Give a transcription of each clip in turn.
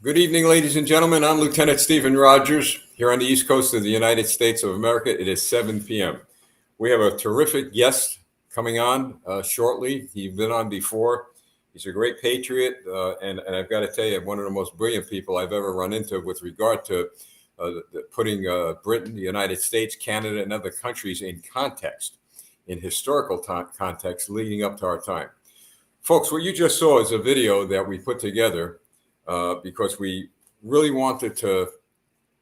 Good evening, ladies and gentlemen. I'm Lieutenant Stephen Rogers here on the East Coast of the United States of America. It is 7 p.m. We have a terrific guest coming on shortly. He's been on before. He's a great patriot, and I've got to tell you, one of the most brilliant people I've ever run into with regard to putting Britain, the United States, Canada, and other countries in context, in historical context leading up to our time. Folks, what you just saw is a video that we put together because we really wanted to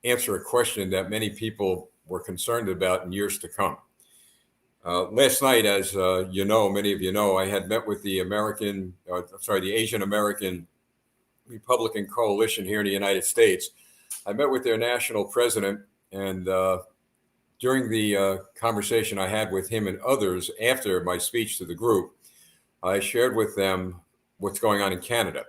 answer a question that many people were concerned about in years to come. Last night, as many of you know, I had met with the Asian American Republican Coalition here in the United States. I met with their national president, and during the conversation I had with him and others after my speech to the group, I shared with them what's going on in Canada.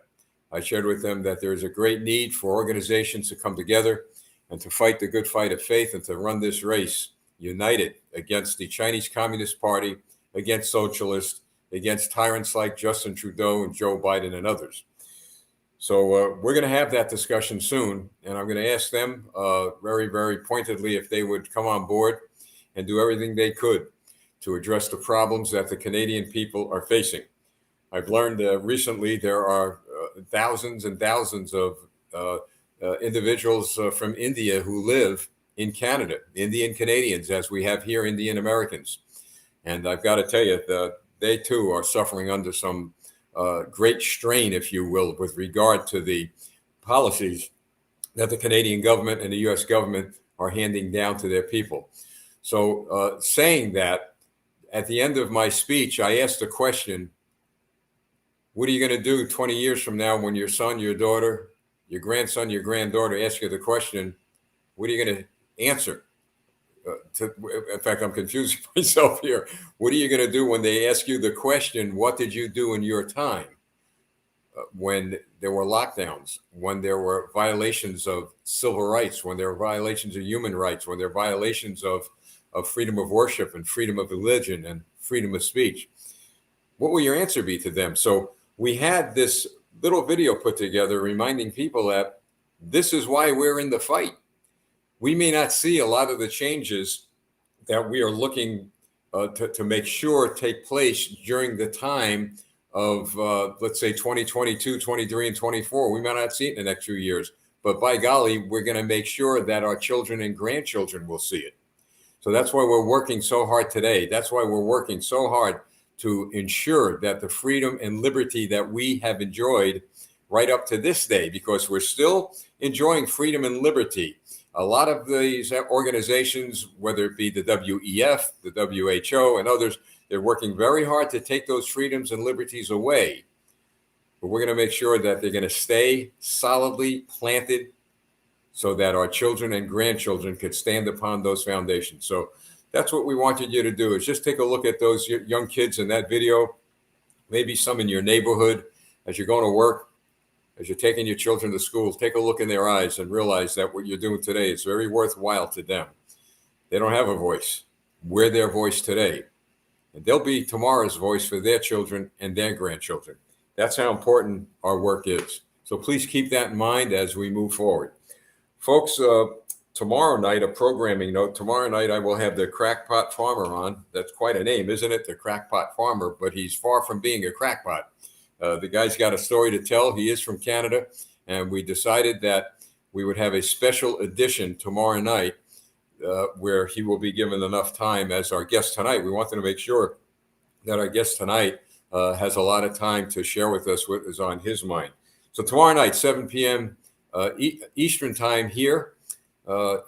I shared with them that there is a great need for organizations to come together and to fight the good fight of faith and to run this race united against the Chinese Communist Party, against socialists, against tyrants like Justin Trudeau and Joe Biden and others. So we're going to have that discussion soon, and I'm going to ask them very, very pointedly if they would come on board and do everything they could to address the problems that the Canadian people are facing. I've learned recently there are thousands and thousands of individuals from India who live in Canada, Indian Canadians, as we have here Indian Americans. And I've got to tell you that they too are suffering under some great strain, if you will, with regard to the policies that the Canadian government and the US government are handing down to their people. So saying that, at the end of my speech, I asked the question, what are you going to do 20 years from now when your son, your daughter, your grandson, your granddaughter ask you the question, what are you going to answer? In fact, I'm confusing myself here. What are you going to do when they ask you the question, what did you do in your time? When there were lockdowns, when there were violations of civil rights, when there were violations of human rights, when there were violations of freedom of worship and freedom of religion and freedom of speech. What will your answer be to them? So we had this little video put together reminding people that this is why we're in the fight. We may not see a lot of the changes that we are looking to make sure take place during the time of, let's say, 2022, 23, and 24. We might not see it in the next few years. But by golly, we're going to make sure that our children and grandchildren will see it. So that's why we're working so hard today. That's why we're working so hard to ensure that the freedom and liberty that we have enjoyed right up to this day, because we're still enjoying freedom and liberty. A lot of these organizations, whether it be the WEF, the WHO, and others, they're working very hard to take those freedoms and liberties away. But we're going to make sure that they're going to stay solidly planted so that our children and grandchildren could stand upon those foundations. So that's what we wanted you to do, is just take a look at those young kids in that video, maybe some in your neighborhood as you're going to work, as you're taking your children to school. Take a look in their eyes and realize that what you're doing today is very worthwhile to them. They don't have a voice. We're their voice today. And they'll be tomorrow's voice for their children and their grandchildren. That's how important our work is. So please keep that in mind as we move forward. Folks, tomorrow night, a programming note, tomorrow night I will have the Crackpot Farmer on. That's quite a name, isn't it? The Crackpot Farmer, but he's far from being a crackpot. The guy's got a story to tell. He is from Canada, and we decided that we would have a special edition tomorrow night where he will be given enough time as our guest tonight. We wanted to make sure that our guest tonight has a lot of time to share with us what is on his mind. So tomorrow night, 7 p.m. Eastern time here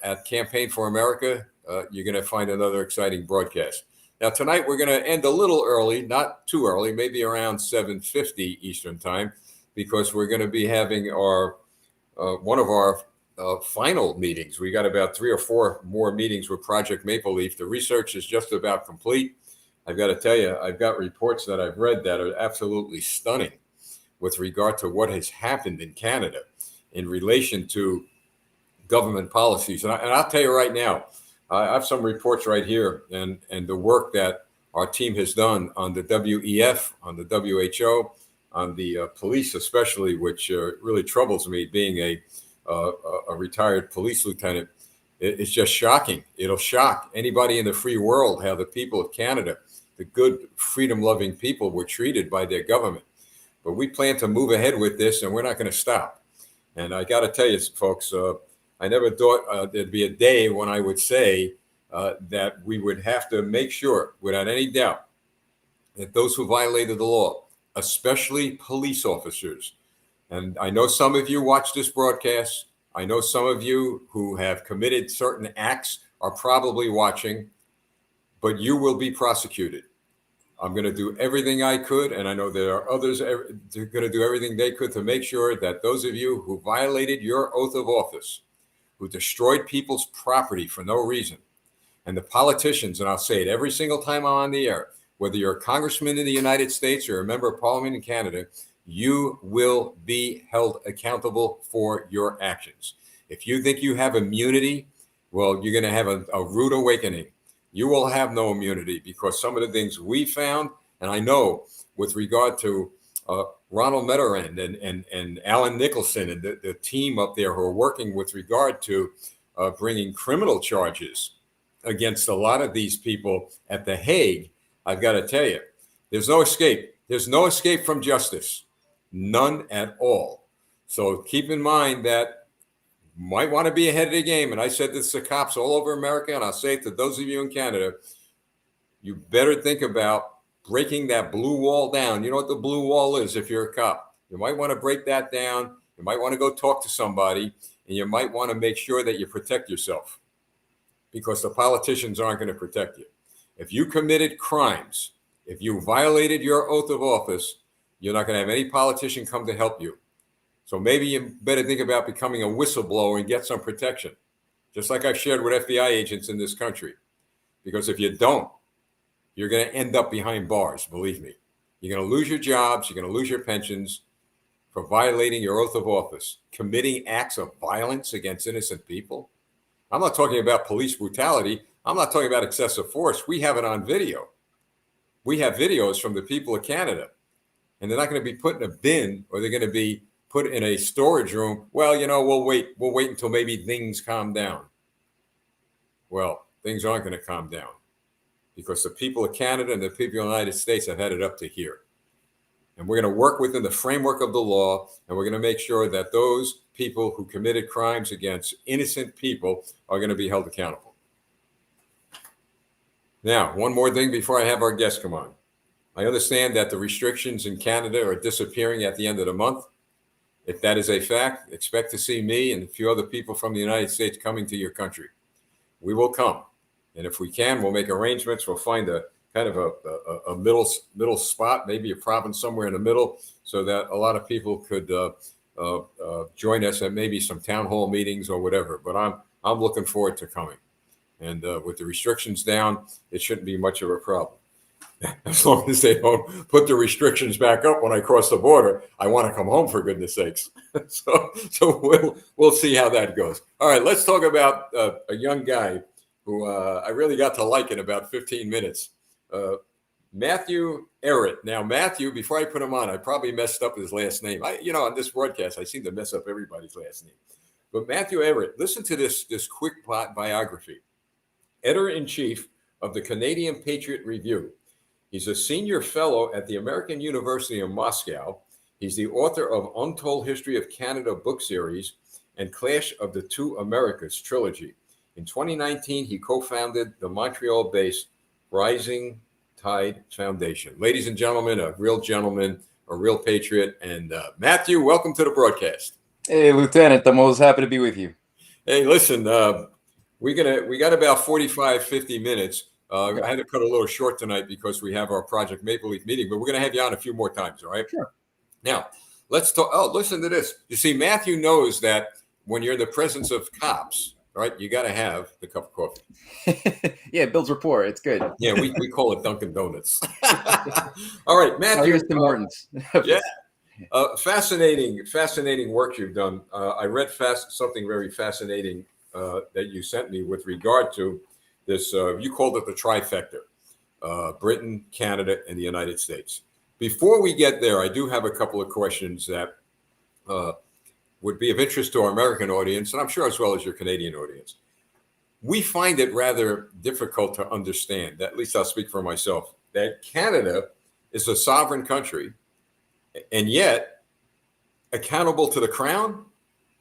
at Campaign for America, you're going to find another exciting broadcast. Now, tonight we're going to end a little early, not too early, maybe around 7:50 Eastern time, because we're going to be having our one of our final meetings. We got about 3 or 4 more meetings with Project Maple Leaf. The research is just about complete. I've got to tell you, I've got reports that I've read that are absolutely stunning with regard to what has happened in Canada in relation to government policies. And I'll tell you right now, I have some reports right here, and the work that our team has done on the WEF, on the WHO, on the police, especially, which really troubles me, being a retired police lieutenant. It's just shocking. It'll shock anybody in the free world how the people of Canada, the good, freedom-loving people, were treated by their government. But we plan to move ahead with this, and we're not going to stop. And I got to tell you, folks, I never thought there'd be a day when I would say that we would have to make sure, without any doubt, that those who violated the law, especially police officers, and I know some of you watch this broadcast, I know some of you who have committed certain acts are probably watching, but you will be prosecuted. I'm going to do everything I could, and I know there are others who are going to do everything they could to make sure that those of you who violated your oath of office, who destroyed people's property for no reason, and the politicians, and I'll say it every single time I'm on the air, whether you're a congressman in the United States or a member of parliament in Canada, you will be held accountable for your actions. If you think you have immunity, well, you're going to have a rude awakening. You will have no immunity, because some of the things we found, and I know with regard to Ronald Meterand and Alan Nicholson and the team up there who are working with regard to bringing criminal charges against a lot of these people at The Hague, I've got to tell you, there's no escape. There's no escape from justice. None at all. So keep in mind that you might want to be ahead of the game. And I said this to cops all over America, and I'll say it to those of you in Canada. You better think about breaking that blue wall down. You know what the blue wall is if you're a cop. You might want to break that down. You might want to go talk to somebody, and you might want to make sure that you protect yourself, because the politicians aren't going to protect you. If you committed crimes, if you violated your oath of office, you're not going to have any politician come to help you. So maybe you better think about becoming a whistleblower and get some protection, just like I've shared with FBI agents in this country. Because if you don't, you're going to end up behind bars, believe me. You're going to lose your jobs, you're going to lose your pensions for violating your oath of office, committing acts of violence against innocent people. I'm not talking about police brutality. I'm not talking about excessive force. We have it on video. We have videos from the people of Canada, and they're not going to be put in a bin, or they're going to be put in a storage room. Well, we'll wait until maybe things calm down. Well, things aren't going to calm down, because the people of Canada and the people of the United States have had it up to here. And we're going to work within the framework of the law, and we're going to make sure that those people who committed crimes against innocent people are going to be held accountable. Now, one more thing before I have our guests come on. I understand that the restrictions in Canada are disappearing at the end of the month. If that is a fact, expect to see me and a few other people from the United States coming to your country. We will come. And if we can, we'll make arrangements. We'll find a kind of a middle spot, maybe a province somewhere in the middle, so that a lot of people could join us at maybe some town hall meetings or whatever. But I'm looking forward to coming. And with the restrictions down, it shouldn't be much of a problem. As long as they don't put the restrictions back up when I cross the border, I want to come home, for goodness sakes. So we'll see how that goes. All right, let's talk about a young guy who I really got to like in about 15 minutes. Matthew Ehret. Now, Matthew, before I put him on, I probably messed up his last name. On this broadcast, I seem to mess up everybody's last name. But Matthew Ehret, listen to this quick biography. Editor-in-chief of the Canadian Patriot Review. He's a senior fellow at the American University of Moscow. He's the author of Untold History of Canada book series and Clash of the Two Americas trilogy. In 2019, he co-founded the Montreal-based Rising Tide Foundation. Ladies and gentlemen, a real gentleman, a real patriot. And Matthew, welcome to the broadcast. Hey, Lieutenant, I'm always happy to be with you. Hey, listen, we got about 45, 50 minutes. I had to cut a little short tonight because we have our Project Maple Leaf meeting, but we're going to have you on a few more times, all right? Sure. Now, let's talk. Oh, listen to this. You see, Matthew knows that when you're in the presence of cops, right, you got to have the cup of coffee. Yeah, it builds rapport. It's good. Yeah, we call it Dunkin' Donuts. All right, Matthew. Here's Tim Hortons. Yeah. Fascinating work you've done. I read something very fascinating that you sent me with regard to this. You called it the trifecta: Britain, Canada, and the United States. Before we get there, I do have a couple of questions that would be of interest to our American audience, and I'm sure as well as your Canadian audience. We find it rather difficult to understand, at least I'll speak for myself, that Canada is a sovereign country and yet accountable to the crown,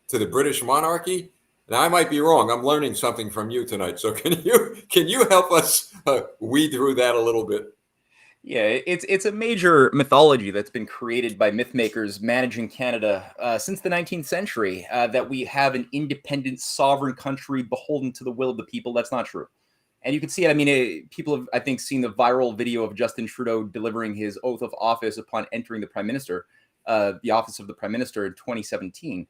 to the British monarchy. Now, I might be wrong. I'm learning something from you tonight. So can you help us weed through that a little bit? Yeah, it's a major mythology that's been created by myth makers managing Canada since the 19th century, that we have an independent, sovereign country beholden to the will of the people. That's not true. And you can see it. I mean, people have, I think, seen the viral video of Justin Trudeau delivering his oath of office upon entering the office of the prime minister in 2017.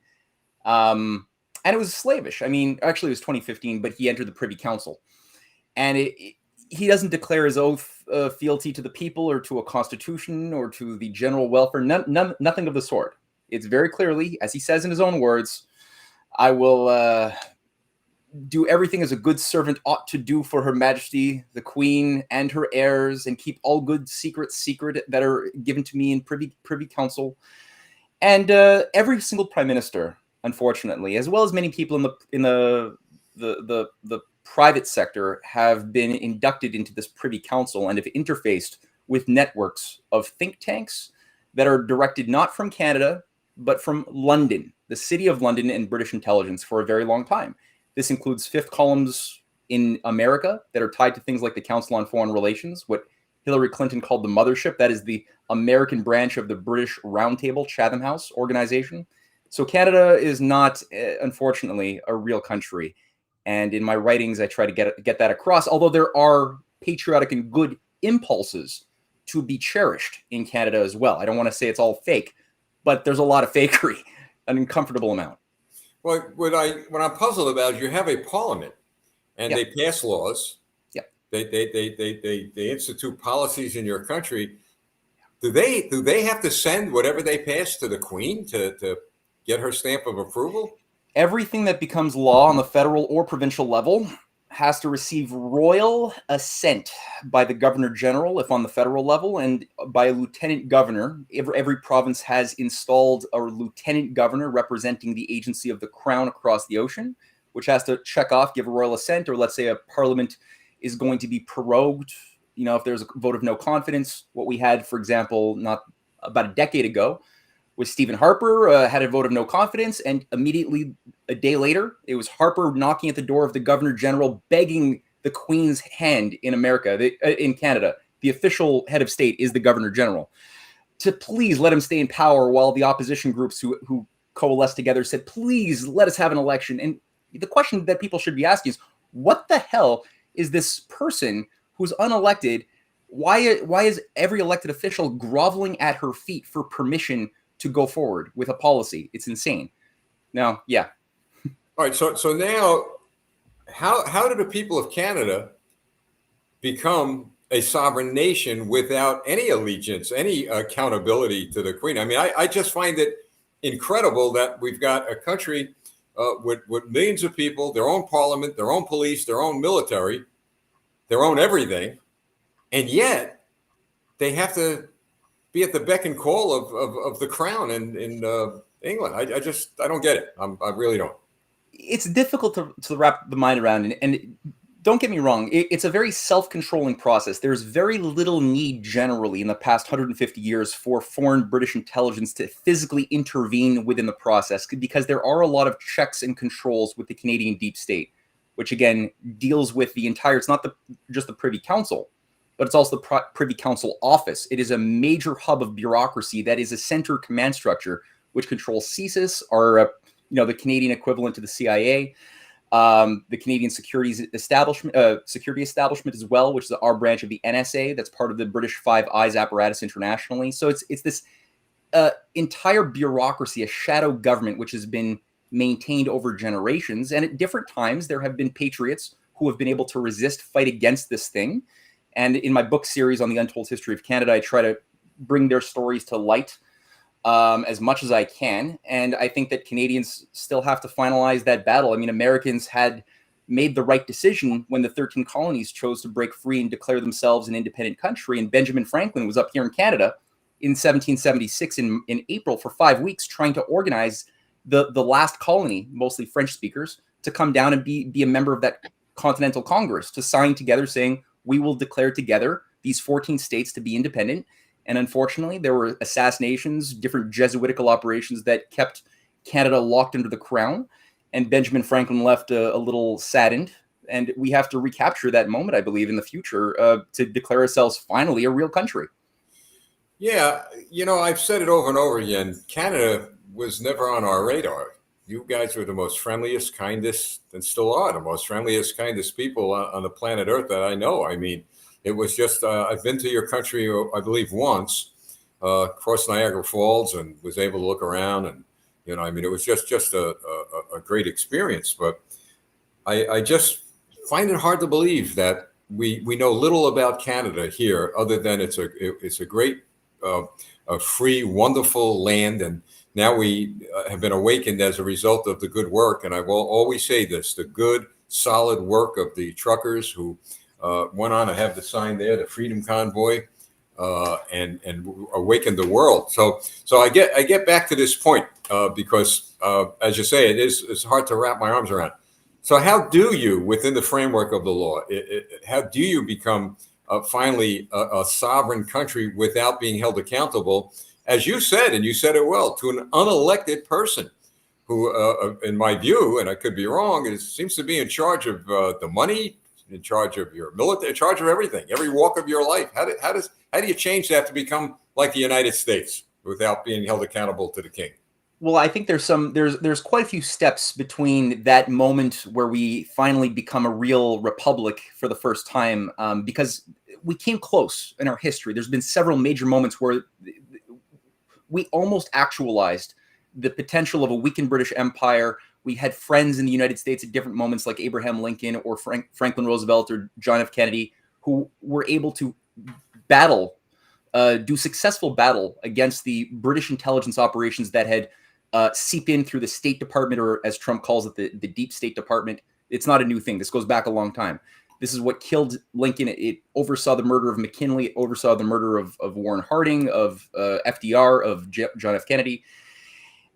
And it was slavish. I mean, actually, it was 2015, but he entered the Privy Council. And he doesn't declare his oath of fealty to the people or to a constitution or to the general welfare. Nothing of the sort. It's very clearly, as he says in his own words, I will do everything as a good servant ought to do for Her Majesty, the Queen, and her heirs, and keep all good secrets secret that are given to me in Privy Council. And every single prime minister, unfortunately, as well as many people in the private sector, have been inducted into this Privy Council and have interfaced with networks of think tanks that are directed not from Canada, but from London, the City of London, and British intelligence for a very long time. This includes fifth columns in America that are tied to things like the Council on Foreign Relations, what Hillary Clinton called the mothership. That is the American branch of the British Roundtable Chatham House organization. So Canada is not, unfortunately, a real country. And in my writings, I try to get that across, although there are patriotic and good impulses to be cherished in Canada as well. I don't want to say it's all fake, but there's a lot of fakery, an uncomfortable amount. Well, what I'm puzzled about is you have a parliament and Yeah. they pass laws. Yeah. They institute policies in your country. Do they have to send whatever they pass to the Queen to get her stamp of approval? Everything that becomes law on the federal or provincial level has to receive royal assent by the governor general if on the federal level, and by a lieutenant governor. Every province has installed a lieutenant governor representing the agency of the crown across the ocean, which has to check off, give a royal assent, or let's say a parliament is going to be prorogued. You know, if there's a vote of no confidence, what we had, for example, not about a decade ago, with Stephen Harper, had a vote of no confidence, and immediately a day later, it was Harper knocking at the door of the Governor General, begging the Queen's hand in in Canada. The official head of state is the Governor General, to please let him stay in power, while the opposition groups who coalesced together said, please let us have an election. And the question that people should be asking is, what the hell is this person who's unelected? Why is every elected official groveling at her feet for permission to go forward with a policy? It's insane. Now, yeah. All right. So now, how do the people of Canada become a sovereign nation without any allegiance, any accountability to the Queen? I mean, I just find it incredible that we've got a country with millions of people, their own parliament, their own police, their own military, their own everything, and yet they have to be at the beck and call of the crown in England. I don't get it. I really don't. It's difficult to wrap the mind around, and don't get me wrong, it's a very self-controlling process. There's very little need generally in the past 150 years for foreign British intelligence to physically intervene within the process, because there are a lot of checks and controls with the Canadian deep state, which again deals with the entire, it's not just the Privy Council, but it's also the Privy Council office. It is a major hub of bureaucracy that is a center command structure which controls CSIS, or the Canadian equivalent to the CIA, the Canadian security establishment as well, which is our branch of the NSA that's part of the British Five Eyes apparatus internationally. So it's this entire bureaucracy, a shadow government, which has been maintained over generations. And at different times, there have been patriots who have been able to resist, fight against this thing. And in my book series on the untold history of Canada, I try to bring their stories to light as much as I can. And I think that Canadians still have to finalize that battle. I mean, Americans had made the right decision when the 13 colonies chose to break free and declare themselves an independent country. And Benjamin Franklin was up here in Canada in 1776 in April for 5 weeks trying to organize the last colony, mostly French speakers, to come down and be a member of that Continental Congress, to sign together saying, we will declare together these 14 states to be independent. And unfortunately, there were assassinations, different Jesuitical operations that kept Canada locked under the crown. And Benjamin Franklin left a little saddened. And we have to recapture that moment, I believe, in the future to declare ourselves finally a real country. Yeah, I've said it over and over again. Canada was never on our radar. You guys were the most friendliest, kindest, and still are the most friendliest, kindest people on the planet Earth that I know. I mean, it was just, I've been to your country, I believe, once, across Niagara Falls, and was able to look around. And, it was just a great experience. But I just find it hard to believe that we know little about Canada here, other than it's a great, a free, wonderful land. And now we have been awakened as a result of the good work. And I will always say this, the good, solid work of the truckers who went on to have the sign there, the Freedom Convoy, and awakened the world. So I get back to this point because, as you say, it's hard to wrap my arms around. So how do you, within the framework of the law, how do you become finally a sovereign country without being held accountable, as you said, and you said it well, to an unelected person who, in my view, and I could be wrong, seems to be in charge of the money, in charge of your military, in charge of everything, every walk of your life. How do you change that to become like the United States without being held accountable to the king? Well, I think there's quite a few steps between that moment where we finally become a real republic for the first time, because we came close in our history. There's been several major moments where we almost actualized the potential of a weakened British Empire. We had friends in the United States at different moments, like Abraham Lincoln or Franklin Roosevelt or John F. Kennedy, who were able to do successful battle against the British intelligence operations that had seep in through the State Department, or as Trump calls it, the Deep State Department. It's not a new thing. This goes back a long time. This is what killed Lincoln. It oversaw the murder of McKinley. It oversaw the murder of Warren Harding, of FDR, of John F. Kennedy.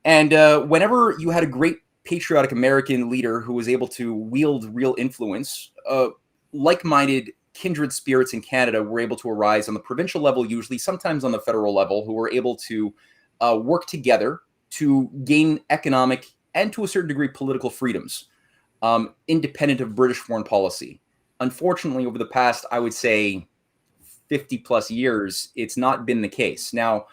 And whenever you had a great patriotic American leader who was able to wield real influence, like-minded kindred spirits in Canada were able to arise on the provincial level, usually, sometimes on the federal level, who were able to work together to gain economic and, to a certain degree, political freedoms, independent of British foreign policy. Unfortunately, over the past, I would say, 50 plus years, it's not been the case. Now,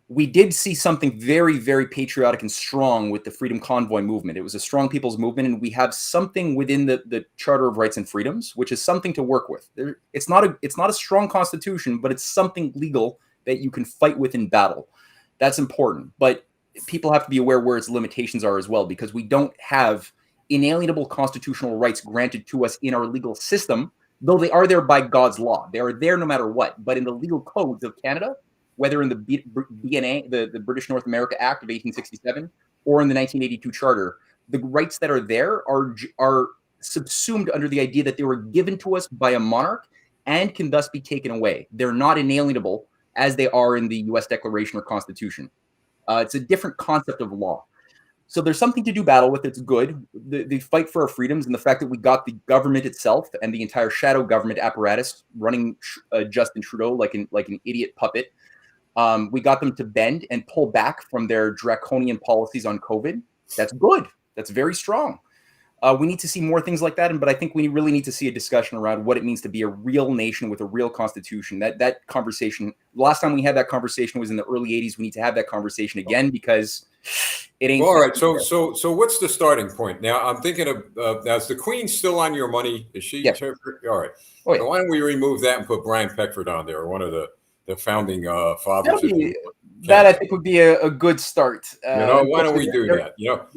we did see something very, very patriotic and strong with the Freedom Convoy movement. It was a strong people's movement, and we have something within the Charter of Rights and Freedoms, which is something to work with. It's not a strong constitution, but it's something legal that you can fight with in battle. That's important. But people have to be aware where its limitations are as well, because we don't have inalienable constitutional rights granted to us in our legal system, though they are there by God's law. They are there no matter what. But in the legal codes of Canada, whether in the BNA, the British North America Act of 1867, or in the 1982 Charter, the rights that are there are subsumed under the idea that they were given to us by a monarch and can thus be taken away. They're not inalienable as they are in the U.S. Declaration or Constitution. It's a different concept of law. So there's something to do battle with. It's good. The fight for our freedoms, and the fact that we got the government itself and the entire shadow government apparatus running Justin Trudeau like an idiot puppet. We got them to bend and pull back from their draconian policies on COVID. That's good. That's very strong. We need to see more things like that. But I think we really need to see a discussion around what it means to be a real nation with a real constitution. That conversation, last time we had that conversation was in the early 80s. We need to have that conversation again, because it ain't. All right. So what's the starting point? Now, I'm thinking of, now, is the Queen still on your money? Is she? Yes. All right. Oh, yeah. So why don't we remove that and put Brian Peckford on there, one of the founding fathers? That I think would be a good start. Why don't we do that?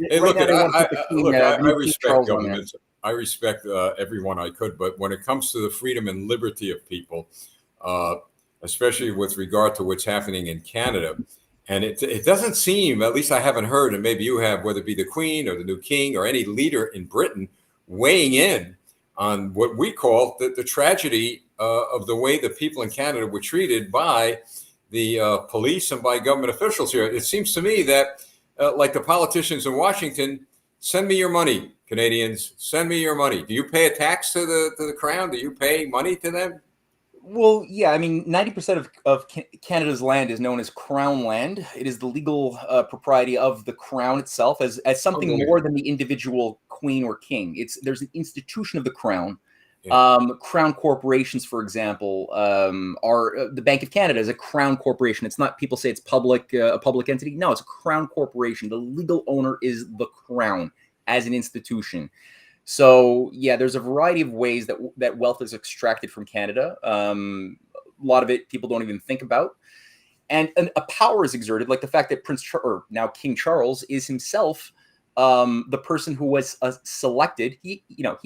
Hey, look, I respect governments. I respect everyone I could, but when it comes to the freedom and liberty of people, especially with regard to what's happening in Canada, and it doesn't seem, at least I haven't heard, and maybe you have, whether it be the Queen or the new King or any leader in Britain weighing in on what we call the tragedy of the way the people in Canada were treated by the police and by government officials here. It seems to me that, like the politicians in Washington, send me your money, Canadians. Send me your money. Do you pay a tax to the crown? Do you pay money to them? Well, yeah, I mean, 90% of Canada's land is known as crown land. It is the legal propriety of the crown itself as something more than the individual queen or king. There's an institution of the crown. Yeah. Crown corporations, for example, are the Bank of Canada is a crown corporation. It's not, people say it's a public entity. No, it's a crown corporation. The legal owner is the crown as an institution. So yeah, there's a variety of ways that wealth is extracted from Canada. A lot of it people don't even think about, and a power is exerted, like the fact that or now King Charles is himself the person who was selected. He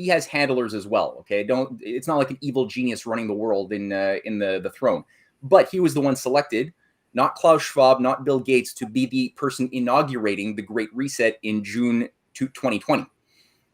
has handlers as well. Okay, it's not like an evil genius running the world in the throne, but he was the one selected, not Klaus Schwab, not Bill Gates, to be the person inaugurating the Great Reset in June 2020.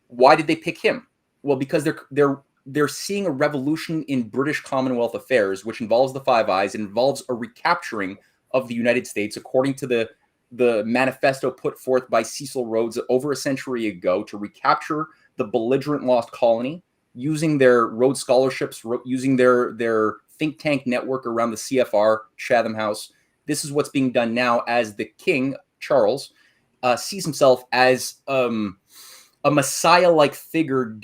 Why did they pick him? Well, because they're seeing a revolution in British Commonwealth affairs, which involves the Five Eyes, involves a recapturing of the United States, according to the manifesto put forth by Cecil Rhodes over a century ago, to recapture the belligerent lost colony, using their Rhodes scholarships, using their think tank network around the CFR, Chatham House. This is what's being done now as the King, Charles, sees himself as a messiah-like figure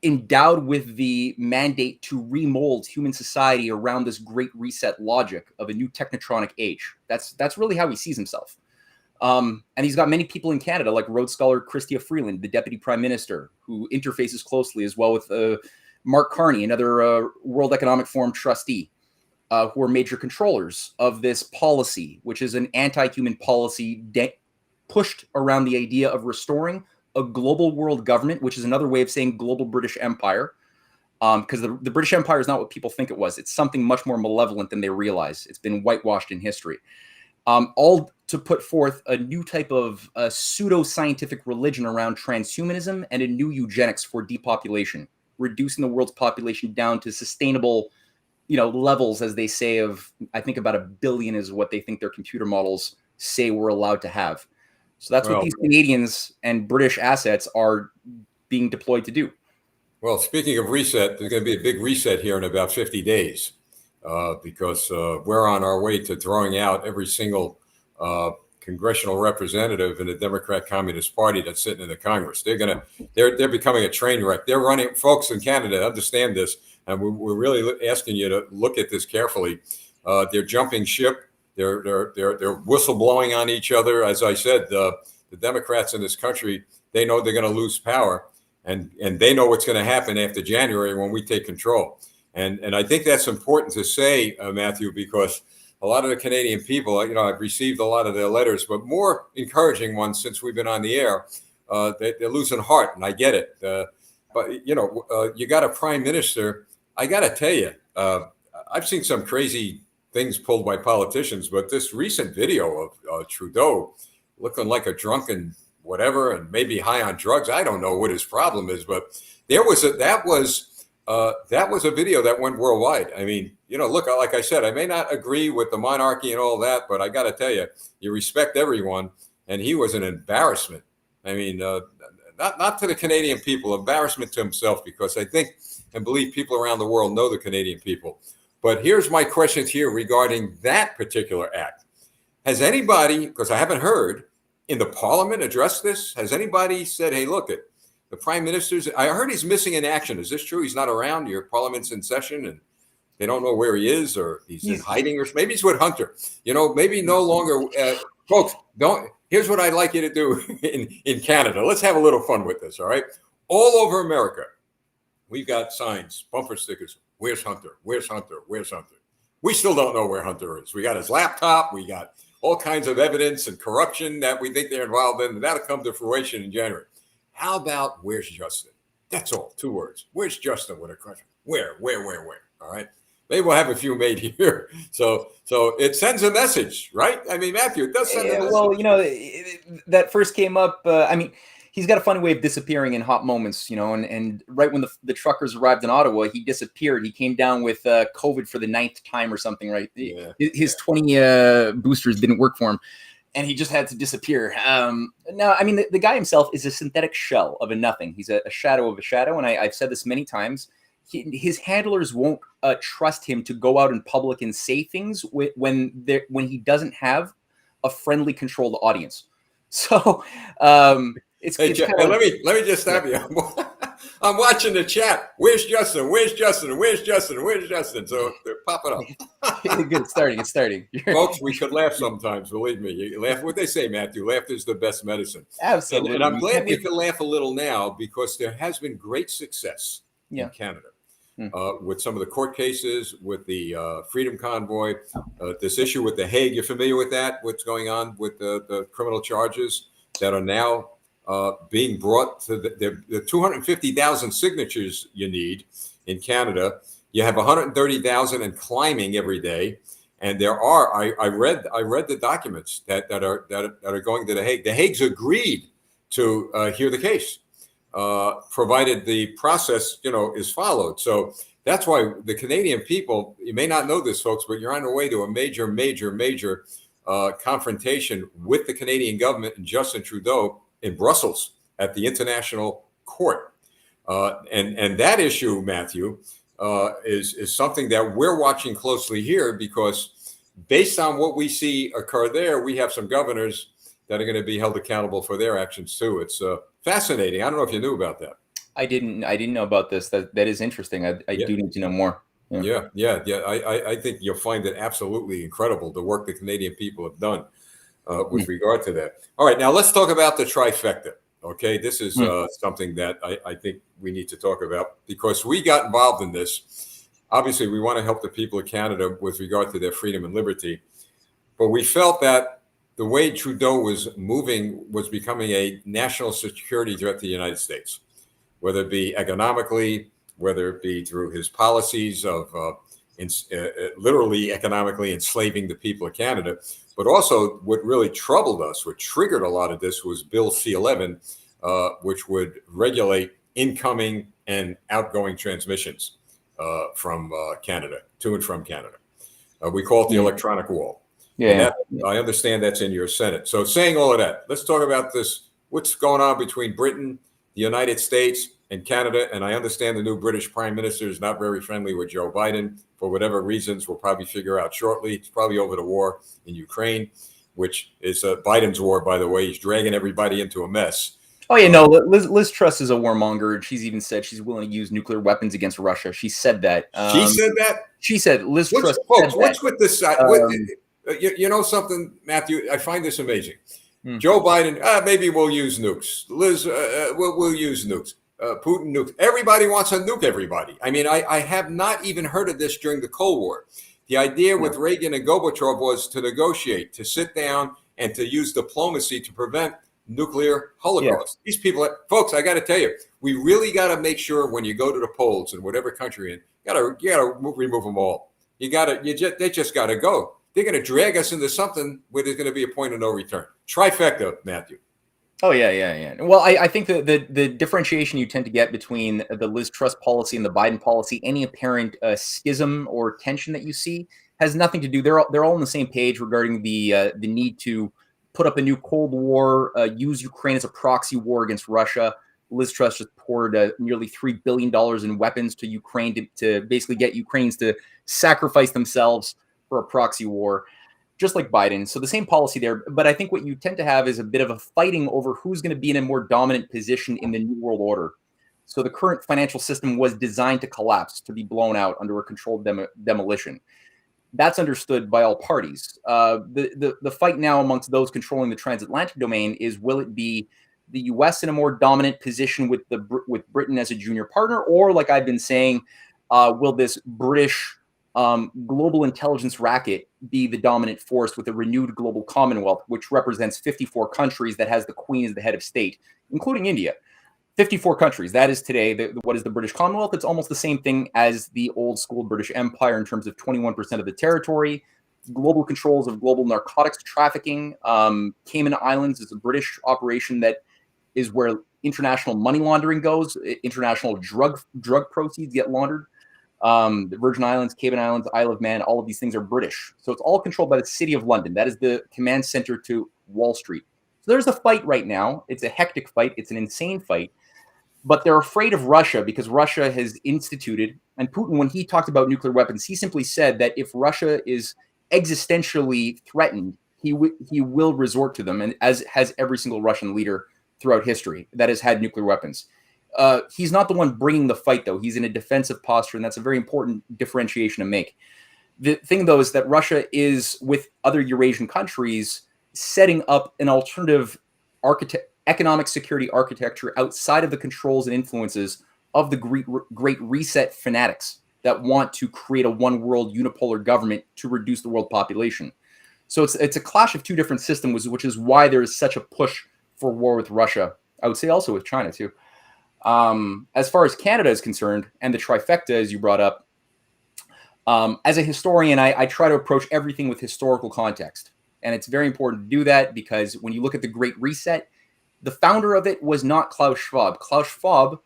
endowed with the mandate to remold human society around this great reset logic of a new technotronic age. That's really how he sees himself. And he's got many people in Canada, like Rhodes Scholar Chrystia Freeland, the Deputy Prime Minister, who interfaces closely as well with Mark Carney, another World Economic Forum trustee, who are major controllers of this policy, which is an anti-human policy pushed around the idea of restoring a global world government, which is another way of saying global British Empire, because the British Empire is not what people think it was. It's something much more malevolent than they realize. It's been whitewashed in history. All to put forth a new type of pseudo-scientific religion around transhumanism and a new eugenics for depopulation, reducing the world's population down to sustainable, levels, as they say, of, I think about 1 billion is what they think their computer models say we're allowed to have. So that's what these Canadians and British assets are being deployed to do. Well, speaking of reset, there's going to be a big reset here in about 50 days because we're on our way to throwing out every single congressional representative in the Democrat Communist Party that's sitting in the Congress. They're becoming a train wreck. They're running, folks in Canada understand this, and we're really asking you to look at this carefully. They're jumping ship. They're whistleblowing on each other. As I said, the Democrats in this country, they know they're going to lose power, and they know what's going to happen after January when we take control. And I think that's important to say, Matthew, because a lot of the Canadian people, I've received a lot of their letters, but more encouraging ones since we've been on the air. They're losing heart, and I get it. But you got a prime minister. I got to tell you, I've seen some crazy things pulled by politicians, but this recent video of Trudeau looking like a drunken whatever and maybe high on drugs, I don't know what his problem is, but that was a video that went worldwide. I mean, look, like I said, I may not agree with the monarchy and all that, but I got to tell you, you respect everyone, and he was an embarrassment. I mean, not to the Canadian people, embarrassment to himself, because I think and believe people around the world know the Canadian people. But here's my question to you regarding that particular act. Has anybody, because I haven't heard, in the Parliament address this? Has anybody said, hey, look, the Prime Minister's, I heard he's missing in action. Is this true? He's not around? Your Parliament's in session and they don't know where he is, or he's in hiding, or maybe he's with Hunter. Maybe no longer. Folks, here's what I'd like you to do in Canada. Let's have a little fun with this, all right? All over America, we've got signs, bumper stickers. Where's Hunter? Where's Hunter? Where's Hunter? We still don't know where Hunter is. We got his laptop. We got all kinds of evidence and corruption that we think they're involved in. And that'll come to fruition in January. How about where's Justin? That's all. 2 words. Where's Justin with a question? Where? All right. Maybe we'll have a few made here. So it sends a message, right? I mean, Matthew, it does send a message. Well, that first came up. he's got a funny way of disappearing in hot moments, and right when the truckers arrived in Ottawa, he disappeared. He came down with COVID for the 9th time or something, right? Yeah, His 20 boosters didn't work for him, and he just had to disappear. No, I mean, the guy himself is a synthetic shell of a nothing. He's a shadow of a shadow, and I've said this many times. His handlers won't trust him to go out in public and say things when he doesn't have a friendly, controlled audience. So Hey, it's Jeff, kind of let me just stop you. I'm watching the chat. Where's Justin? Where's Justin? Where's Justin? Where's Justin? So they're popping up. good. It's starting. Folks, we could laugh sometimes. Believe me, you laugh. What they say, Matthew, laughter is the best medicine. Absolutely. And I'm glad we can laugh a little now because there has been great success in Canada. With some of the court cases, with the Freedom Convoy, this issue with the Hague. You're familiar with that? What's going on with the criminal charges that are now being brought to the 250,000 signatures you need in Canada. You have 130,000 and climbing every day. And there are, I read the documents that are going to the Hague. The Hague's agreed to hear the case, provided the process, is followed. So that's why the Canadian people, you may not know this, folks, but you're on the way to a major confrontation with the Canadian government and Justin Trudeau in Brussels at the International Court. And that issue, Matthew, is something that we're watching closely here because based on what we see occur there, we have some governors that are going to be held accountable for their actions too. It's fascinating. I don't know if you knew about that. I didn't know about this. That is interesting. I do need to know more. Yeah. I think you'll find it absolutely incredible the work the Canadian people have done with regard to that. All right, now let's talk about the trifecta. Okay, this is something that I think we need to talk about because we got involved in this. Obviously, we want to help the people of Canada with regard to their freedom and liberty, but we felt that the way Trudeau was moving was becoming a national security threat to the United States, whether it be economically, whether it be through his policies of literally economically enslaving the people of Canada. But also what really troubled us, what triggered a lot of this was Bill C-11, which would regulate incoming and outgoing transmissions from Canada, to and from Canada. We call it the electronic wall. Yeah, I understand that's in your Senate. So saying all of that, let's talk about this. What's going on between Britain, the United States, and Canada? And I understand the new British Prime Minister is not very friendly with Joe Biden for whatever reasons we'll probably figure out shortly. It's probably over the war in Ukraine, which is Biden's war, by the way. He's dragging everybody into a mess. Oh, yeah, no, Liz Truss is a warmonger. She's even said she's willing to use nuclear weapons against Russia. She said that. She said that? She said, Liz Truss. Folks, what's with this side? You know something, Matthew? I find this amazing. Joe Biden, maybe we'll use nukes. Liz, we'll use nukes. Putin nukes. Everybody wants to nuke everybody. I mean, I have not even heard of this during the Cold War. The idea with Reagan and Gorbachev was to negotiate, to sit down, and to use diplomacy to prevent nuclear holocaust. These people, folks, I got to tell you, we really got to make sure when you go to the polls in whatever country you got to remove them all. They just got to go. They're going to drag us into something where there's going to be a point of no return. Trifecta, Matthew. Oh, yeah. Well, I think the differentiation you tend to get between the Liz Truss policy and the Biden policy, any apparent schism or tension that you see has nothing to do. They're all on the same page regarding the need to put up a new Cold War, use Ukraine as a proxy war against Russia. Liz Truss just poured nearly $3 billion in weapons to Ukraine to basically get Ukrainians to sacrifice themselves for a proxy war, just like Biden. So the same policy there. But I think what you tend to have is a bit of a fighting over who's going to be in a more dominant position in the New World Order. So the current financial system was designed to collapse, to be blown out under a controlled demolition. That's understood by all parties. The fight now amongst those controlling the transatlantic domain is, will it be the U.S. in a more dominant position with Britain as a junior partner, or, like I've been saying, will this British global intelligence racket be the dominant force with a renewed global commonwealth, which represents 54 countries that has the Queen as the head of state, including India? 54 countries. That is today, what is the British Commonwealth? It's almost the same thing as the old school British Empire in terms of 21% of the territory, global controls of global narcotics trafficking. Cayman Islands is a British operation that is where international money laundering goes, international drug proceeds get laundered. The Virgin Islands, Cayman Islands, Isle of Man, all of these things are British. So it's all controlled by the City of London. That is the command center to Wall Street. So there's a fight right now. It's a hectic fight. It's an insane fight. But they're afraid of Russia because Russia has instituted, and Putin, when he talked about nuclear weapons, he simply said that if Russia is existentially threatened, he will resort to them, and as has every single Russian leader throughout history that has had nuclear weapons. He's not the one bringing the fight, though. He's in a defensive posture, and that's a very important differentiation to make. The thing, though, is that Russia is, with other Eurasian countries, setting up an alternative economic security architecture outside of the controls and influences of the Great Reset fanatics that want to create a one world unipolar government to reduce the world population. So it's a clash of two different systems, which is why there is such a push for war with Russia. I would say also with China too. As far as Canada is concerned, and the trifecta, as you brought up, as a historian, I try to approach everything with historical context. And it's very important to do that because when you look at the Great Reset, the founder of it was not Klaus Schwab. Klaus Schwab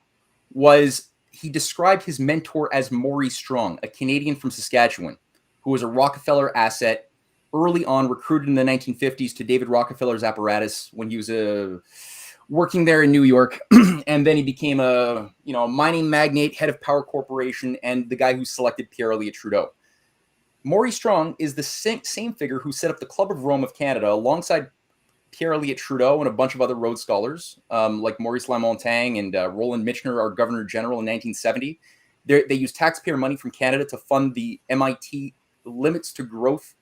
he described his mentor as Maurice Strong, a Canadian from Saskatchewan, who was a Rockefeller asset, early on recruited in the 1950s to David Rockefeller's apparatus when he was working there in New York. And then he became a mining magnate, head of Power Corporation, and the guy who selected Pierre Elliott Trudeau. Maurice Strong is the same figure who set up the Club of Rome of Canada alongside Pierre Elliott Trudeau and a bunch of other Rhodes Scholars, like Maurice Lamontagne and Roland Michener, our Governor General in 1970. They used taxpayer money from Canada to fund the MIT Limits to Growth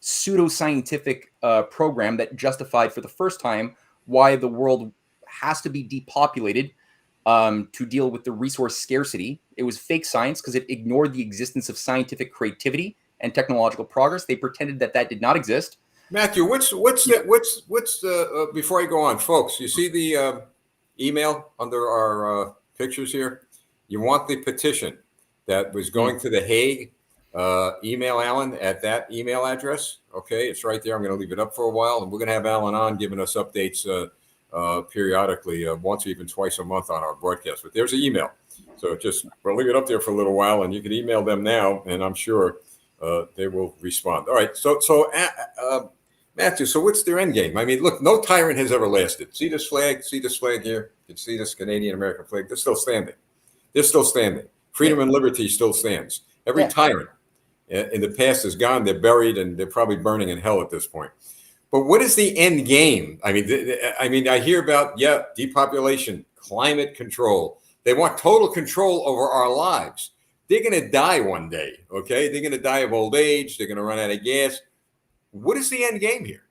pseudoscientific program that justified for the first time why the world has to be depopulated to deal with the resource scarcity. It was fake science because it ignored the existence of scientific creativity and technological progress. They pretended that did not exist. Matthew, what's before I go on, folks, you see the email under our pictures here? You want the petition that was going to the Hague, email Alan at that email address. Okay, it's right there. I'm going to leave it up for a while, and we're going to have Alan on giving us updates periodically, once or even twice a month on our broadcast. But there's an email. So we'll leave it up there for a little while, and you can email them now, and I'm sure they will respond. All right, so Matthew, so what's their end game? I mean, look, no tyrant has ever lasted. See this flag? See this flag here? You can see this Canadian-American flag? They're still standing. They're still standing. Freedom and liberty still stands. Every tyrant in the past is gone. They're buried, and they're probably burning in hell at this point. But what is the end game? I mean, I hear about, depopulation, climate control. They want total control over our lives. They're going to die one day, okay? They're going to die of old age. They're going to run out of gas. What is the end game here?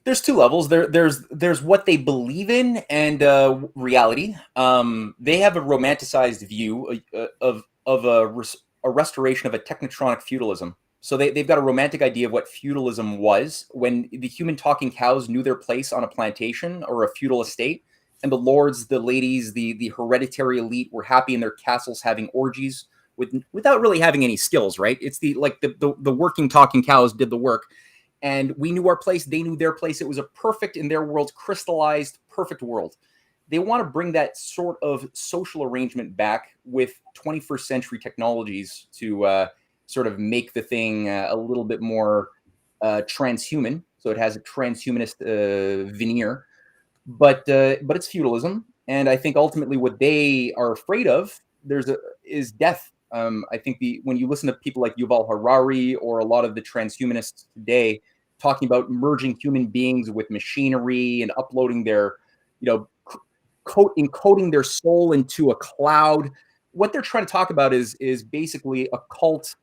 There's two levels. There's what they believe in and reality. They have a romanticized view of a restoration of a technotronic feudalism. So they've got a romantic idea of what feudalism was when the human talking cows knew their place on a plantation or a feudal estate, and the lords, the ladies, the hereditary elite were happy in their castles having orgies without really having any skills, right? It's the working talking cows did the work, and we knew our place, they knew their place. It was a perfect, in their world, crystallized, perfect world. They want to bring that sort of social arrangement back with 21st century technologies to sort of make the thing a little bit more transhuman. So it has a transhumanist veneer, but it's feudalism. And I think ultimately what they are afraid of is death. I think when you listen to people like Yuval Harari or a lot of the transhumanists today talking about merging human beings with machinery and uploading their, encoding their soul into a cloud, what they're trying to talk about is basically occult,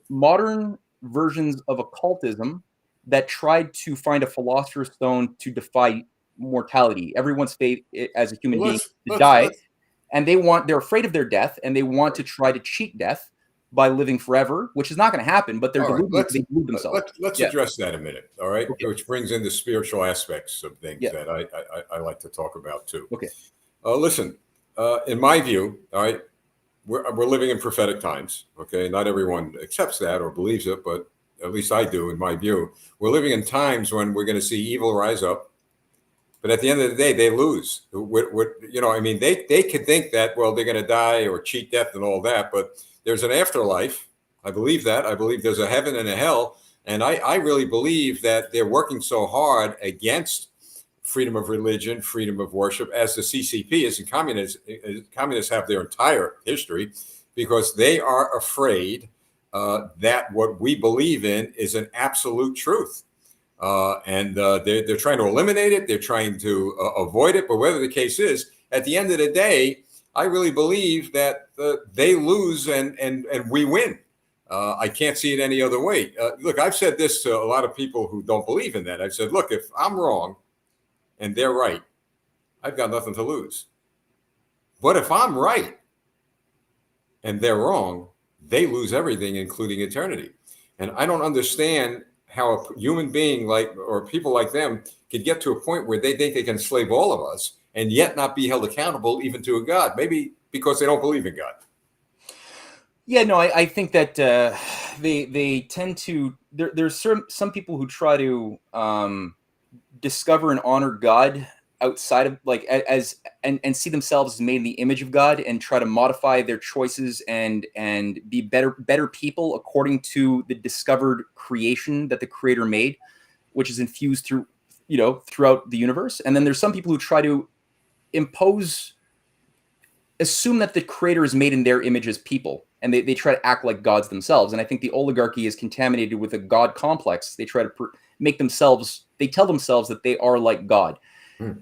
modern versions of occultism that tried to find a philosopher's stone to defy mortality. Everyone's fate as a human being to die. And they're afraid of their death, and they want to try to cheat death by living forever, which is not going to happen, but they delude themselves. Let's address that a minute, all right? Okay. Which brings in the spiritual aspects of things that I like to talk about too. Okay. Listen, in my view, all right, we're living in prophetic times, okay? Not everyone accepts that or believes it, but at least I do in my view. We're living in times when we're going to see evil rise up, But at the end of the day, they lose. I mean, they could think that, well, they're going to die or cheat death and all that, but there's an afterlife. I believe that. I believe there's a heaven and a hell. And I really believe that they're working so hard against freedom of religion, freedom of worship, as the CCP is, and communists have their entire history, because they are afraid that what we believe in is an absolute truth. And they're trying to eliminate it. They're trying to avoid it. But whatever the case is, at the end of the day, I really believe that they lose and we win. I can't see it any other way. Look, I've said this to a lot of people who don't believe in that. I've said, look, if I'm wrong and they're right, I've got nothing to lose. But if I'm right and they're wrong, they lose everything, including eternity. And I don't understand how a human being or people like them could get to a point where they think they can enslave all of us and yet not be held accountable even to a God, maybe because they don't believe in God. Yeah, no, I think that they tend to. There's some people who try to discover and honor God outside of and see themselves as made in the image of God, and try to modify their choices and be better people according to the discovered creation that the Creator made, which is infused throughout the universe. And then there's some people who try to assume that the Creator is made in their image as people, and they try to act like gods themselves. And I think the oligarchy is contaminated with a God complex. They try to they tell themselves that they are like God.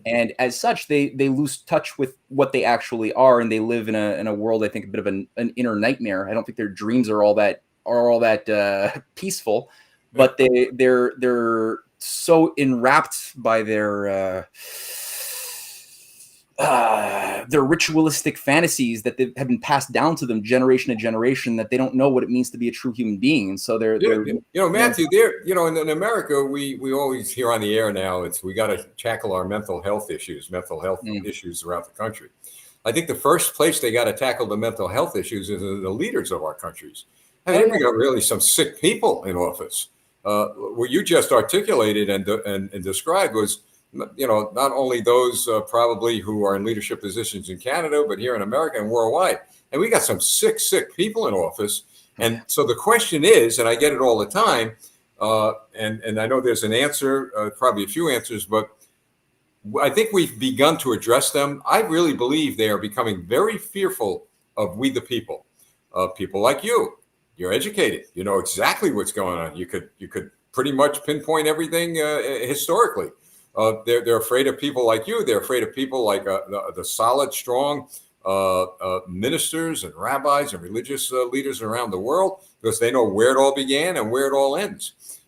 And as such, they lose touch with what they actually are, and they live in a world, I think, a bit of an inner nightmare. I don't think their dreams are all that peaceful, but they're so enwrapped by their ritualistic fantasies that have been passed down to them generation to generation, that they don't know what it means to be a true human being. And so they're Matthew, in America, we always hear on the air now, we got to tackle our mental health issues throughout the country. I think the first place they got to tackle the mental health issues is the leaders of our countries. I mean, we got really some sick people in office. What you just articulated and described was, not only those probably who are in leadership positions in Canada, but here in America and worldwide. And we got some sick people in office. And so the question is, and I get it all the time, and I know there's an answer, probably a few answers, but I think we've begun to address them. I really believe they are becoming very fearful of we the people, people like you. You're educated. You know exactly what's going on. You could pretty much pinpoint everything historically. They're afraid of people like you. They're afraid of people like the solid, strong ministers and rabbis and religious leaders around the world, because they know where it all began and where it all ends.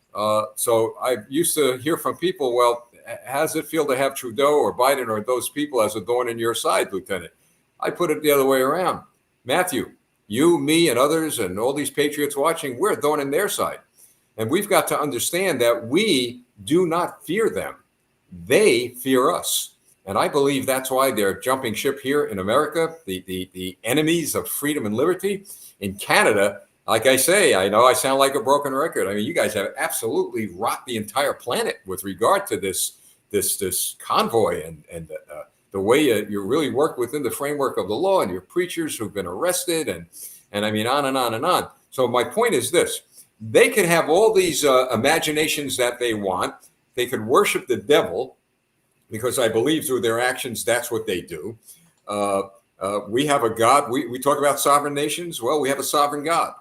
So I used to hear from people, well, how does it feel to have Trudeau or Biden or those people as a thorn in your side, Lieutenant? I put it the other way around. Matthew, you, me, and others, and all these patriots watching, we're a thorn in their side. And we've got to understand that we do not fear them. They fear us. And I believe that's why they're jumping ship here in America, the enemies of freedom and liberty. In Canada, like I say, I know I sound like a broken record. I mean, you guys have absolutely rocked the entire planet with regard to this convoy and the way you really work within the framework of the law, and your preachers who've been arrested, and I mean, on and on and on. So my point is this: they can have all these imaginations that they want. They could worship the devil, because I believe through their actions, that's what they do. We have a God. We talk about sovereign nations. Well, we have a sovereign God.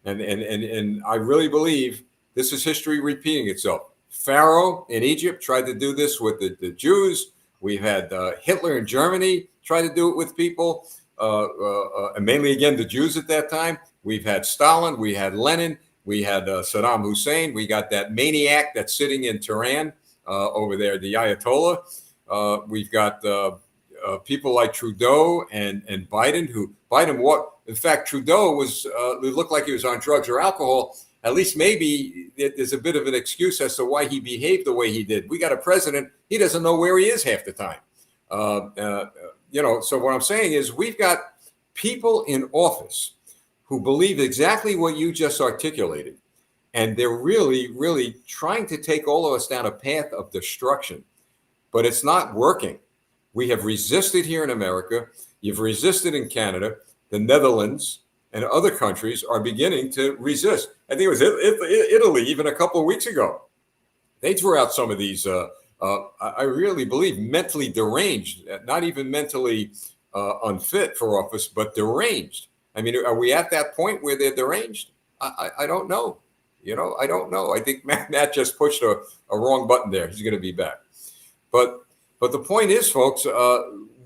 And I really believe this is history repeating itself. Pharaoh in Egypt tried to do this with the Jews. We've had Hitler in Germany try to do it with people, and mainly, again, the Jews at that time. We've had Stalin. We had Lenin. We had Saddam Hussein. We got that maniac that's sitting in Tehran over there, the Ayatollah. We've got people like Trudeau and Biden, in fact, Trudeau it looked like he was on drugs or alcohol. At least maybe there's a bit of an excuse as to why he behaved the way he did. We got a president, he doesn't know where he is half the time. So what I'm saying is, we've got people in office who believe exactly what you just articulated. And they're really, really trying to take all of us down a path of destruction. but it's not working. We have resisted here in America. You've resisted in Canada. The Netherlands and other countries are beginning to resist. I think it was Italy even a couple of weeks ago. They threw out some of these, I really believe, mentally deranged, not even mentally unfit for office, but deranged. I mean, are we at that point where they're deranged? I don't know. I don't know. I think Matt just pushed a wrong button there. He's going to be back. But the point is, folks,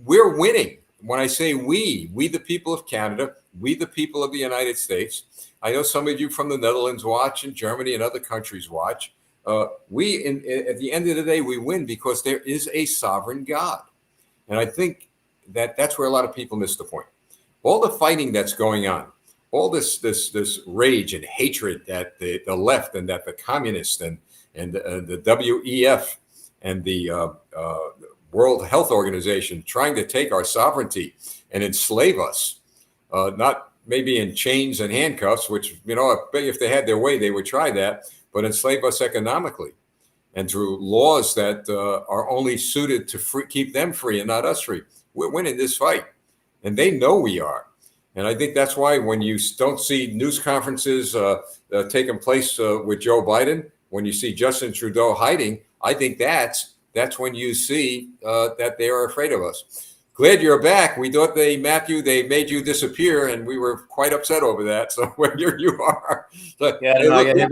we're winning. When I say we the people of Canada, we the people of the United States. I know some of you from the Netherlands watch, and Germany and other countries watch. At the end of the day, we win because there is a sovereign God. And I think that's where a lot of people miss the point. All the fighting that's going on, all this rage and hatred that the left and that the communists and the WEF and the World Health Organization trying to take our sovereignty and enslave us, not maybe in chains and handcuffs, which, if they had their way, they would try that, but enslave us economically and through laws that are only suited to keep them free and not us free. We're winning this fight, and they know we are. And I think that's why when you don't see news conferences taking place with Joe Biden, when you see Justin Trudeau hiding, I think that's when you see that they are afraid of us. Glad you're back. We thought they made you disappear, and we were quite upset over that. So here you are. So, yeah, I don't know. I got hit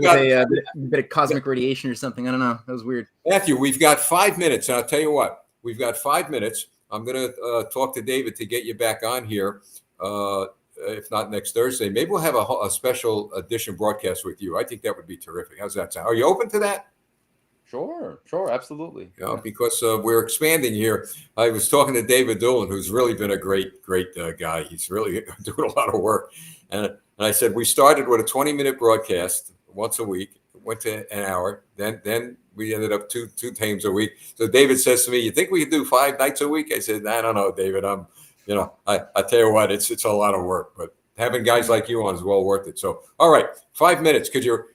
with a bit of cosmic radiation or something. I don't know. That was weird. Matthew, we've got 5 minutes. And I'll tell you what. We've got 5 minutes. I'm going to talk to David to get you back on here. If not next Thursday, maybe we'll have a special edition broadcast with you. I think that would be terrific. How's that sound? Are you open to that? Sure, absolutely. Because we're expanding here. I was talking to David Doolin, who's really been a great guy. He's really doing a lot of work. And I said, we started with a 20-minute broadcast once a week, went to an hour. Then we ended up two times a week. So David says to me, you think we could do 5 nights a week? I said, I don't know, David. I tell you what, it's a lot of work, but having guys like you on is well worth it. So, all right, 5 minutes. Could you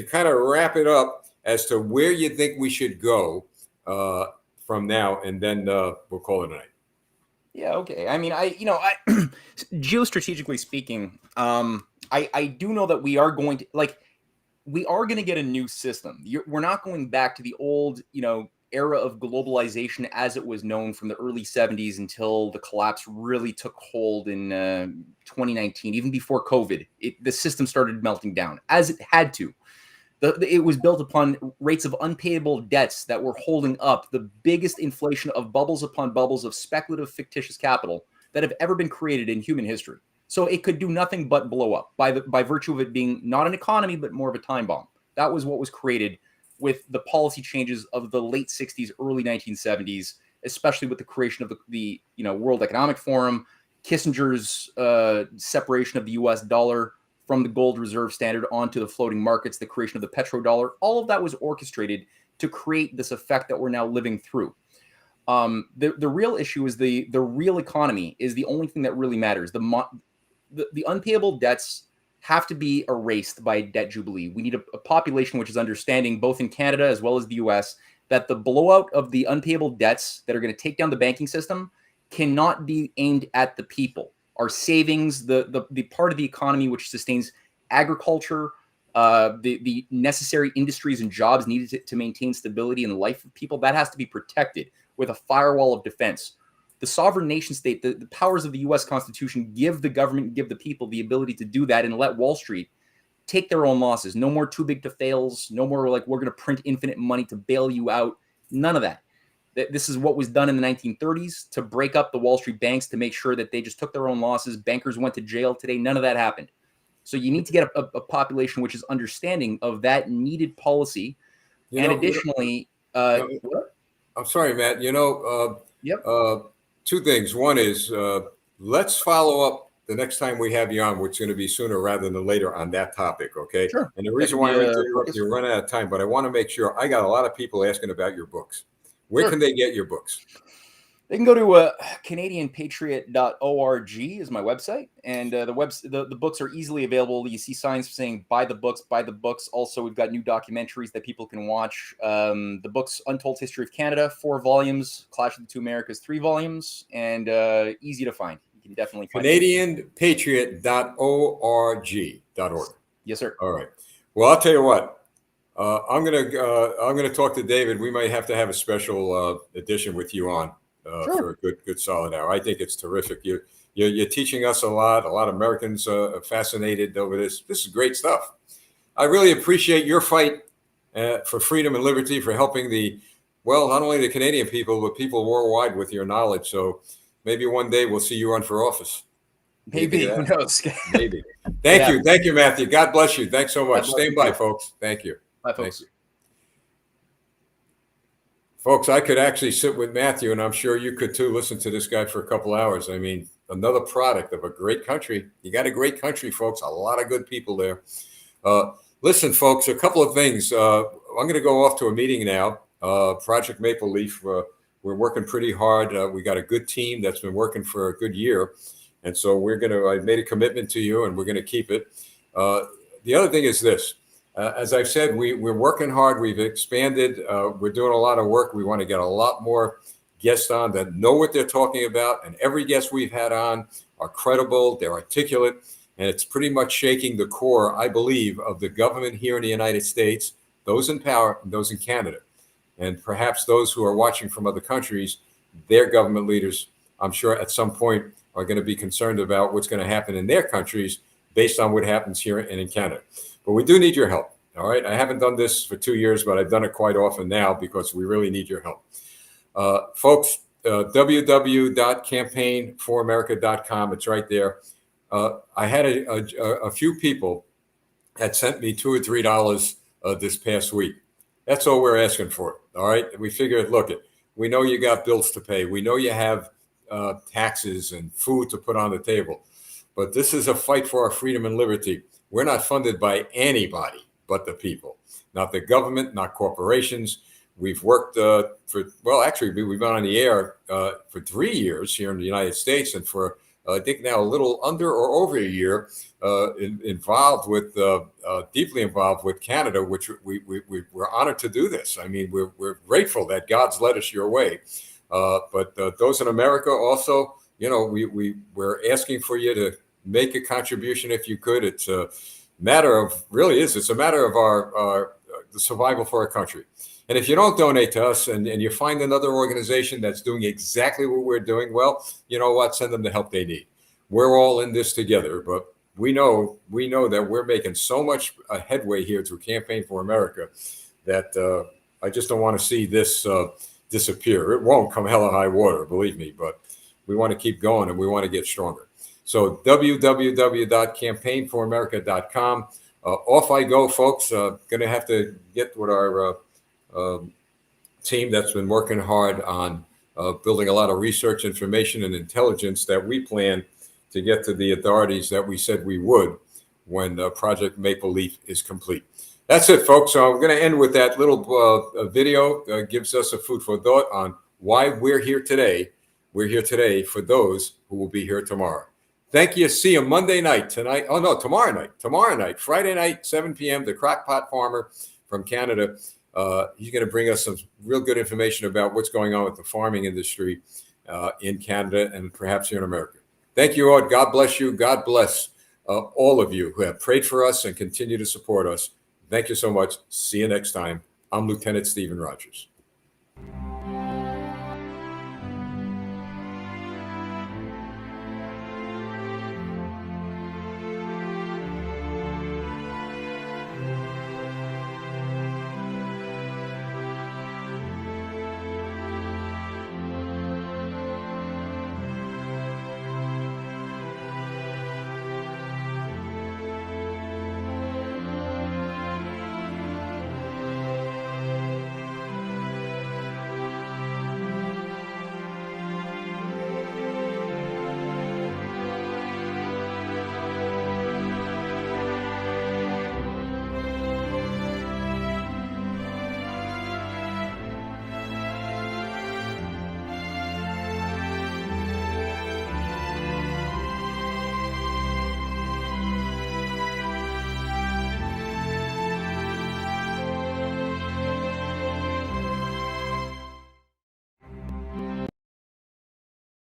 kind of wrap it up as to where you think we should go from now, and then we'll call it a night. Yeah, okay. I mean, geostrategically speaking, I do know that we are going to get a new system. We're not going back to the old, era of globalization as it was known from the early 70s until the collapse really took hold in 2019, even before COVID. The system started melting down, as it had to. It was built upon rates of unpayable debts that were holding up the biggest inflation of bubbles upon bubbles of speculative, fictitious capital that have ever been created in human history. So it could do nothing but blow up by virtue of it being not an economy, but more of a time bomb. That was what was created with the policy changes of the late 60s, early 1970s, especially with the creation of the World Economic Forum, Kissinger's separation of the U.S. dollar from the gold reserve standard onto the floating markets, the creation of the petrodollar. All of that was orchestrated to create this effect that we're now living through. The real issue is the real economy is the only thing that really matters. The unpayable debts have to be erased by debt jubilee. We need a population which is understanding, both in Canada as well as the US, that the blowout of the unpayable debts that are going to take down the banking system cannot be aimed at the people. Our savings, the part of the economy which sustains agriculture, the necessary industries and jobs needed to maintain stability in the life of people, that has to be protected with a firewall of defense. The sovereign nation state, the powers of the U.S. Constitution give the government, give the people the ability to do that and let Wall Street take their own losses. No more too big to fails. No more like we're going to print infinite money to bail you out. None of that. This is what was done in the 1930s to break up the Wall Street banks to make sure that they just took their own losses. Bankers went to jail. Today, none of that happened. So you need to get a population which is understanding of that needed policy. Additionally, I'm sorry, Matt. Yep. Two things. One is let's follow up the next time we have you on, which is going to be sooner rather than later on that topic, okay? Sure. And the reason why you're running out of time, but I want to make sure, I got a lot of people asking about your books. Where can they get your books? They can go to CanadianPatriot.org is my website, and the books are easily available. You see signs saying "Buy the books, buy the books." Also, we've got new documentaries that people can watch. The books "Untold History of Canada," 4 volumes; "Clash of the Two Americas," 3 volumes, and easy to find. You can definitely find it. CanadianPatriot.org. Yes, sir. All right. Well, I'll tell you what. I'm gonna talk to David. We might have to have a special edition with you on. Sure. For a good solid hour. I think it's terrific. You're teaching us a lot. A lot of Americans are fascinated over this. This is great stuff. I really appreciate your fight for freedom and liberty, for helping not only the Canadian people, but people worldwide with your knowledge. So maybe one day we'll see you run for office. Maybe. Who knows? Maybe. Thank you. Thank you, Matthew. God bless you. Thanks so much. Stand by, folks. Thank you. Bye, folks. Folks, I could actually sit with Matthew, and I'm sure you could too, listen to this guy for a couple hours. I mean, another product of a great country. You got a great country, folks. A lot of good people there. Listen, folks, a couple of things. I'm going to go off to a meeting now. Project Maple Leaf. We're working pretty hard. We got a good team that's been working for a good year. And so I made a commitment to you, and we're going to keep it. The other thing is this. As I've said, we're working hard. We've expanded. We're doing a lot of work. We want to get a lot more guests on that know what they're talking about. And every guest we've had on are credible. They're articulate. And it's pretty much shaking the core, I believe, of the government here in the United States, those in power, and those in Canada. And perhaps those who are watching from other countries, their government leaders, I'm sure at some point are going to be concerned about what's going to happen in their countries based on what happens here and in Canada. But we do need your help. All right. I haven't done this for 2 years, but I've done it quite often now because we really need your help. Folks, www.campaignforamerica.com. It's right there. I had a few people that sent me $2 or $3 this past week. That's all we're asking for. All right. We figured, look, we know you got bills to pay. We know you have taxes and food to put on the table. But this is a fight for our freedom and liberty. We're not funded by anybody but the people, not the government, not corporations. We've worked we've been on the air for 3 years here in the United States, and for I think now a little under or over a year deeply involved with Canada, which we're honored to do this. I mean, we're grateful that God's led us your way. But those in America also, we're asking for you to make a contribution if you could. It's a matter of it's a matter of our the survival for our country. And if you don't donate to us and you find another organization that's doing exactly what we're doing, well, you know what? Send them the help they need. We're all in this together, but we know that we're making so much headway here through Campaign for America that I just don't want to see this disappear. It won't come hell or high water, believe me, but we want to keep going and we want to get stronger. So www.campaignforamerica.com. Off I go, folks. Going to have to get with our team that's been working hard on building a lot of research, information, and intelligence that we plan to get to the authorities that we said we would when Project Maple Leaf is complete. That's it, folks. So I'm going to end with that little video. Gives us a food for thought on why we're here today. We're here today for those who will be here tomorrow. Thank you. See you Monday night tonight. Oh, no, tomorrow night, Friday night, 7 p.m. The Crockpot Farmer from Canada. He's going to bring us some real good information about what's going on with the farming industry in Canada and perhaps here in America. Thank you all. God bless you. God bless all of you who have prayed for us and continue to support us. Thank you so much. See you next time. I'm Lieutenant Stephen Rogers.